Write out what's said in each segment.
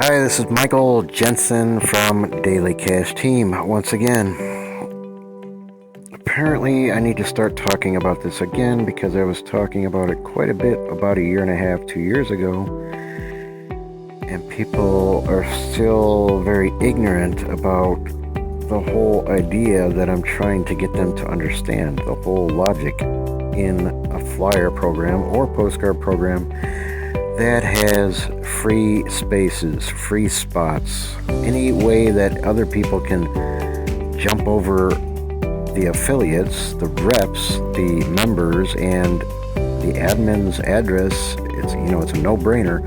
Hi, this is Michael Jensen from Daily Cash Team. Once again, apparently I need to start talking about this again because I was talking about it quite a bit about a year and a half, 2 years ago, and people are still very ignorant about the whole idea that I'm trying to get them to understand, the whole logic in a flyer program or postcard program that has free spaces, free spots, any way that other people can jump over the affiliates, the reps, the members, and the admin's address. It's a no-brainer.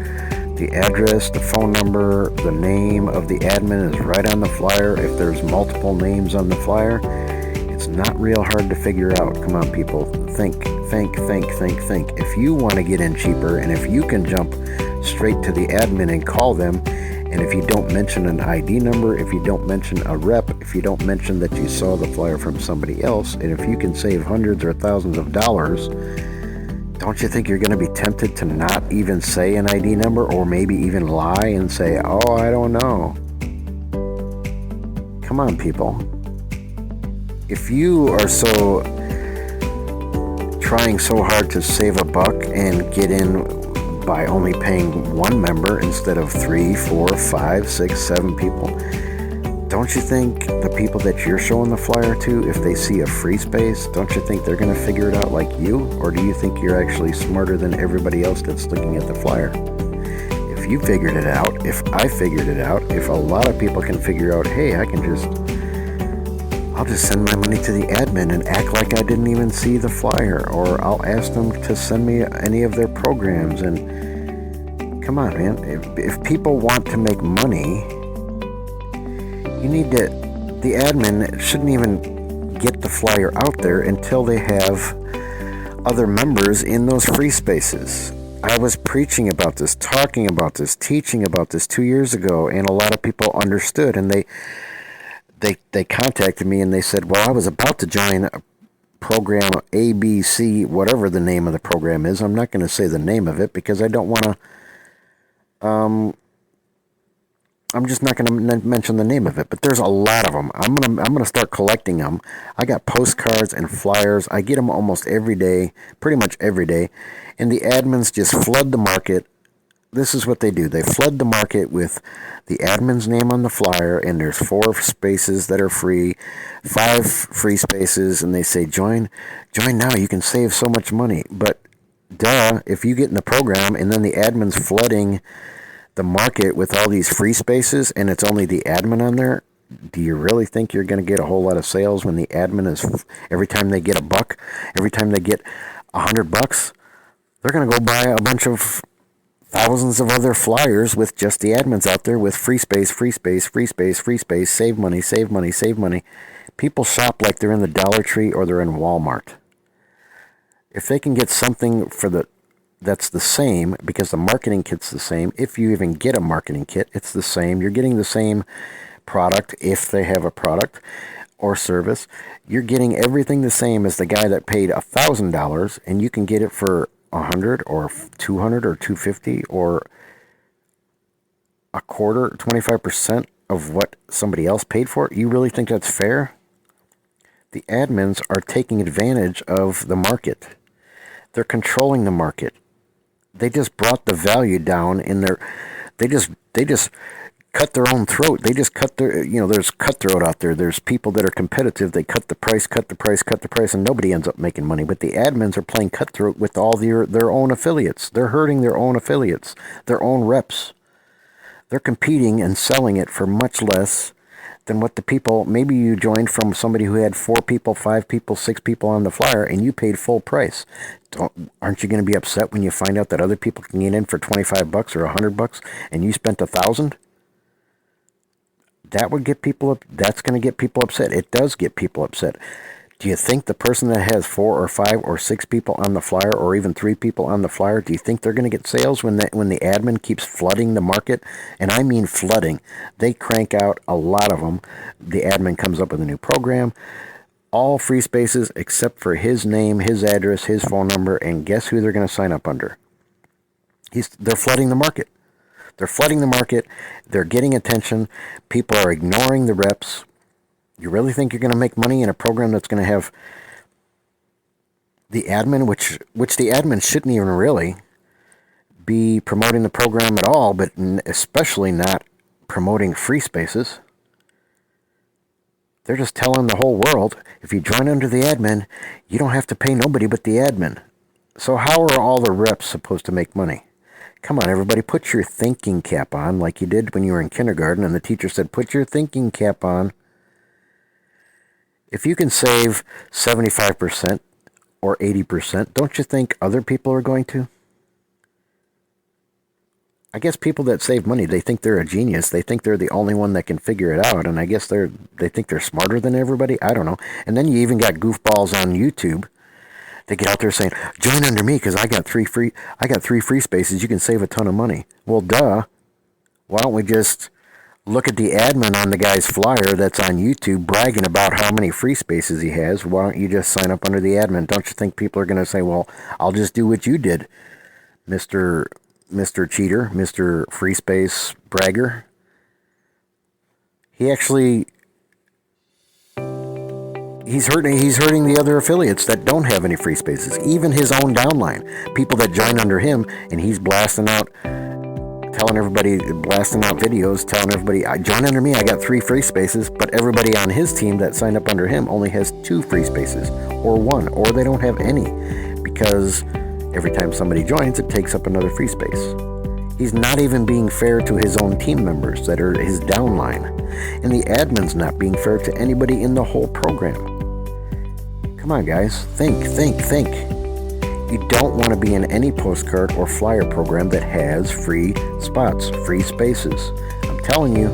The address, the phone number, the name of the admin is right on the flyer. If there's multiple names on the flyer, it's not real hard to figure out. Come on, people. Think. If you want to get in cheaper, and if you can jump straight to the admin and call them, and if you don't mention an ID number, if you don't mention a rep, if you don't mention that you saw the flyer from somebody else, and if you can save hundreds or thousands of dollars, don't you think you're going to be tempted to not even say an ID number, or maybe even lie and say, oh, I don't know? Come on, people. If you are trying so hard to save a buck and get in by only paying one member instead of 3, 4, 5, 6, 7 people, don't you think the people that you're showing the flyer to, if they see a free space, don't you think they're going to figure it out like you? Or do you think you're actually smarter than everybody else that's looking at the flyer? If you figured it out, if I figured it out, if a lot of people can figure out, hey, I'll just send my money to the admin and act like I didn't even see the flyer, or I'll ask them to send me any of their programs. And come on, man, if people want to make money, the admin shouldn't even get the flyer out there until they have other members in those free spaces. I was preaching about this, talking about this, teaching about this 2 years ago, and a lot of people understood, and they contacted me and they said, well, I was about to join a program ABC, whatever the name of the program is. I'm not going to say the name of it because I don't want to, I'm just not going to mention the name of it, but there's a lot of them. I'm going to start collecting them. I got postcards and flyers. I get them almost every day, pretty much every day. And the admins just flood the market. This is what they do. They flood the market with the admin's name on the flyer, and there's 4 spaces that are free, 5 free spaces, and they say, join now. You can save so much money. But duh, if you get in the program and then the admin's flooding the market with all these free spaces and it's only the admin on there, do you really think you're going to get a whole lot of sales when the admin is, every time they get a buck, every time they get $100, they're going to go buy a bunch of thousands of other flyers with just the admins out there with free space, save money. People shop like they're in the Dollar Tree or they're in Walmart. If they can get something that's the same, because the marketing kit's the same, if you even get a marketing kit, it's the same. You're getting the same product if they have a product or service. You're getting everything the same as the guy that paid $1,000, and you can get it for 100 or 200 or 250 or a quarter, 25% of what somebody else paid for it. You really think that's fair? The admins are taking advantage of the market. They're controlling the market. They just brought the value down in they just cut their own throat. They just cut there's cutthroat out there. There's people that are competitive. They cut the price, and nobody ends up making money. But the admins are playing cutthroat with all their own affiliates. They're hurting their own affiliates, their own reps. They're competing and selling it for much less than what the people, maybe you joined from somebody who had 4 people, 5 people, 6 people on the flyer, and you paid full price. Aren't you going to be upset when you find out that other people can get in for $25 or $100 and you spent $1,000? That's going to get people upset. It does get people upset. Do you think the person that has 4 or 5 or 6 people on the flyer, or even 3 people on the flyer, do you think they're going to get sales when the admin keeps flooding the market? And I mean flooding. They crank out a lot of them. The admin comes up with a new program. All free spaces except for his name, his address, his phone number, and guess who they're going to sign up under? They're flooding the market. They're flooding the market. They're getting attention. People are ignoring the reps. You really think you're going to make money in a program that's going to have the admin, which the admin shouldn't even really be promoting the program at all, but especially not promoting free spaces? They're just telling the whole world, if you join under the admin, you don't have to pay nobody but the admin. So how are all the reps supposed to make money? Come on, everybody, put your thinking cap on like you did when you were in kindergarten and the teacher said, put your thinking cap on. If you can save 75% or 80%, don't you think other people are going to? I guess people that save money, they think they're a genius. They think they're the only one that can figure it out. And I guess they think they're smarter than everybody. I don't know. And then you even got goofballs on YouTube. They get out there saying, join under me because I got three free spaces. You can save a ton of money. Well, duh. Why don't we just look at the admin on the guy's flyer that's on YouTube bragging about how many free spaces he has? Why don't you just sign up under the admin? Don't you think people are going to say, well, I'll just do what you did, Mr. Cheater, Mr. Free Space Bragger? He actually, he's hurting the other affiliates that don't have any free spaces, even his own downline, people that join under him, and he's blasting out videos, telling everybody, I join under me, I got 3 free spaces, but everybody on his team that signed up under him only has 2 free spaces, or 1, or they don't have any, because every time somebody joins, it takes up another free space. He's not even being fair to his own team members that are his downline. And the admin's not being fair to anybody in the whole program. Come on, guys. Think. You don't want to be in any postcard or flyer program that has free spots, free spaces. I'm telling you,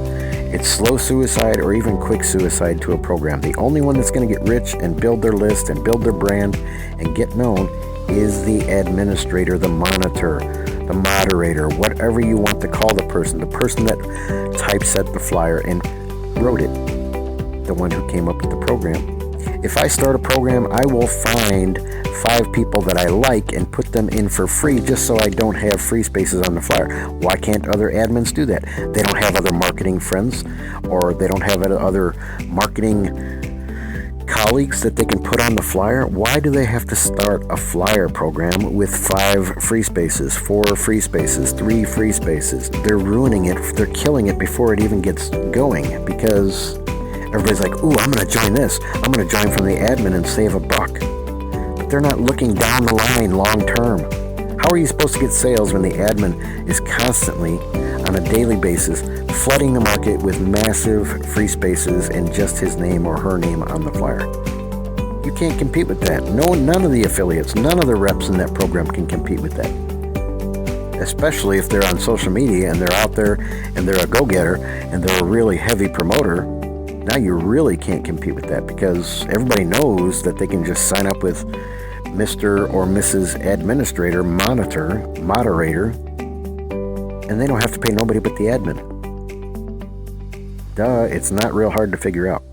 it's slow suicide or even quick suicide to a program. The only one that's going to get rich and build their list and build their brand and get known is the administrator, the monitor, the moderator, whatever you want to call the person that typeset the flyer and wrote it, the one who came up with the program. If I start a program, I will find 5 people that I like and put them in for free just so I don't have free spaces on the flyer. Why can't other admins do that? They don't have other marketing friends, or they don't have other marketing colleagues that they can put on the flyer. Why do they have to start a flyer program with 5 free spaces, 4 free spaces, 3 free spaces? They're ruining it. They're killing it before it even gets going, because everybody's like, ooh, I'm going to join this. I'm going to join from the admin and save $1. But they're not looking down the line long term. How are you supposed to get sales when the admin is constantly, on a daily basis, flooding the market with massive free spaces and just his name or her name on the flyer? You can't compete with that. None of the affiliates, none of the reps in that program can compete with that. Especially if they're on social media and they're out there and they're a go-getter and they're a really heavy promoter. Now you really can't compete with that, because everybody knows that they can just sign up with Mr. or Mrs. Administrator, moderator, and they don't have to pay nobody but the admin. Duh, it's not real hard to figure out.